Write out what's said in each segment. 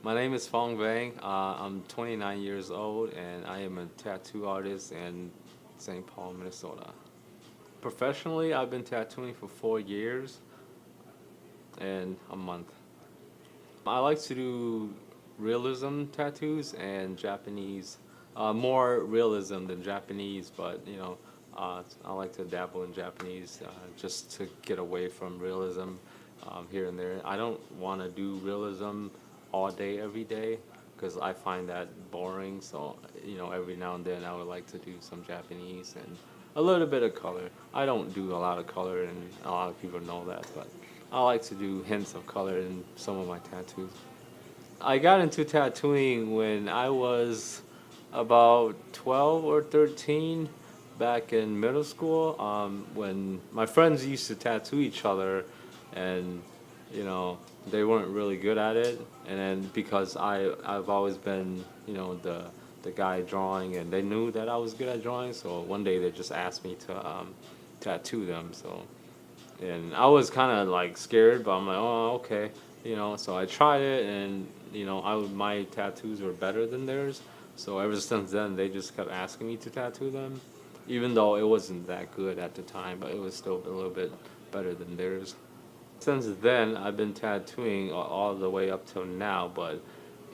My name is Fong Vang. I'm 29 years old and I am a tattoo artist in St. Paul, Minnesota. Professionally, I've been tattooing for 4 years and a month. I like to do realism tattoos and Japanese, more realism than Japanese, but I like to dabble in Japanese just to get away from realism here and there. I don't want to do realism all day, every day, because I find that boring. So, every now and then I would like to do some Japanese and a little bit of color. I don't do a lot of color, and a lot of people know that, but I like to do hints of color in some of my tattoos. I got into tattooing when I was about 12 or 13 back in middle school, when my friends used to tattoo each other and you know they weren't really good at it, and then because I've always been the guy drawing, and they knew that I was good at drawing, so one day they just asked me to tattoo them. So and I was kind of like scared, but I'm like, oh, okay, So I tried it, and my tattoos were better than theirs. So ever since then, they just kept asking me to tattoo them, even though it wasn't that good at the time, but it was still a little bit better than theirs. Since then, I've been tattooing all the way up till now, but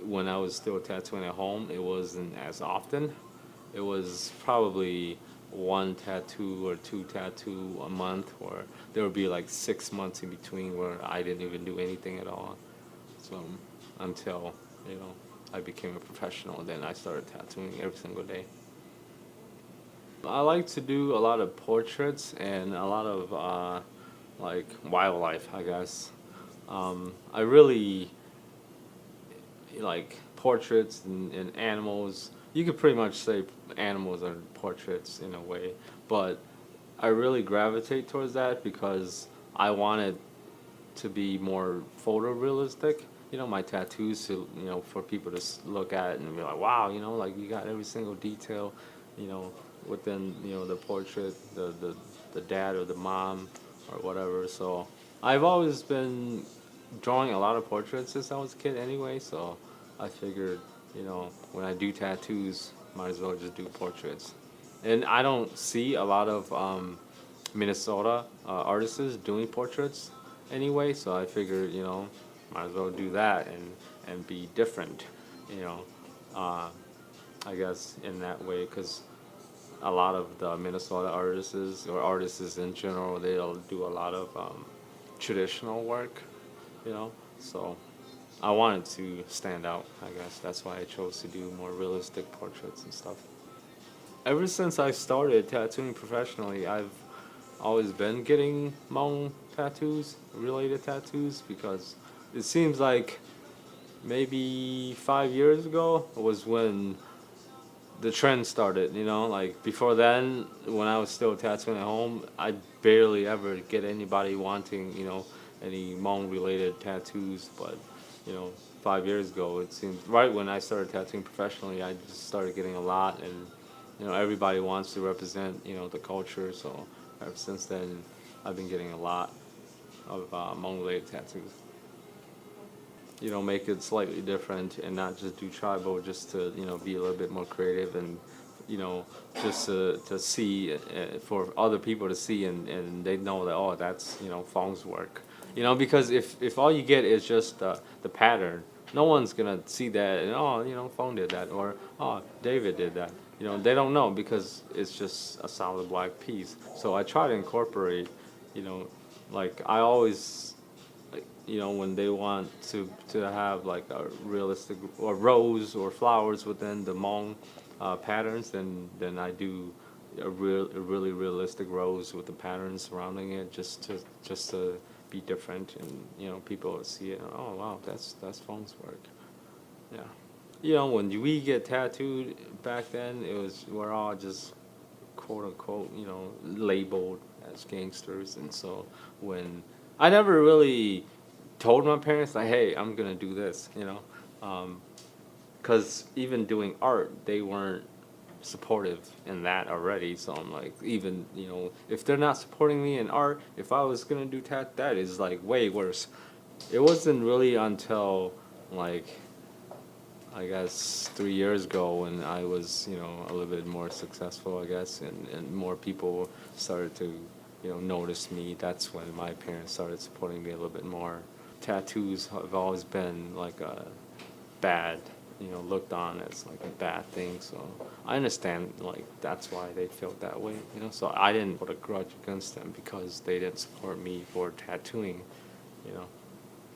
when I was still tattooing at home, it wasn't as often. It was probably one tattoo or two tattoo a month, or there would be like 6 months in between where I didn't even do anything at all. So until you know I became a professional, then I started tattooing every single day. I like to do a lot of portraits and a lot of like wildlife, I guess. I really like portraits and animals. You could pretty much say animals are portraits in a way, but I really gravitate towards that because I wanted to be more photorealistic. My tattoos to for people to look at it and be like, wow, like you got every single detail, you know, within the portrait, the dad or the mom or whatever. So I've always been drawing a lot of portraits since I was a kid anyway. So I figured, when I do tattoos, might as well just do portraits. And I don't see a lot of Minnesota artists doing portraits anyway, so I figured, might as well do that and be different, you know, uh, I guess in that way, because a lot of the Minnesota artists or artists in general, they'll do a lot of traditional work, you know, so I wanted to stand out, I guess. That's why I chose to do more realistic portraits and stuff. Ever since I started tattooing professionally, I've always been getting Hmong tattoos, related tattoos, because it seems like maybe 5 years ago was when the trend started, like before then, when I was still tattooing at home, I barely ever get anybody wanting, any Hmong related tattoos, but, you know, 5 years ago, it seems, right when I started tattooing professionally, I just started getting a lot, and, everybody wants to represent, the culture, so ever since then, I've been getting a lot of Hmong related tattoos. Make it slightly different and not just do tribal, just to be a little bit more creative and you know just to see for other people to see, and they know that, oh, that's Fong's work, because if all you get is just the pattern, no one's gonna see that and, oh, Fong did that, or, oh, David did that. They don't know because it's just a solid black piece. So I try to incorporate, you know like I always, when they want to have like a realistic or rose or flowers within the Hmong patterns, then I do a really realistic rose with the patterns surrounding it, just to be different, and people see it and, oh wow, that's Fong's work. Yeah. When we get tattooed back then, we're all just quote unquote, labeled as gangsters, and so when I never really told my parents like, hey, I'm gonna do this, because even doing art, they weren't supportive in that already. So I'm like, even if they're not supporting me in art, if I was gonna do that is like way worse. It wasn't really until like I guess 3 years ago when I was, a little bit more successful, I guess, and more people started to, notice me. That's when my parents started supporting me a little bit more. Tattoos have always been like a bad, looked on as like a bad thing. So I understand like that's why they felt that way, So I didn't hold a grudge against them because they didn't support me for tattooing, you know.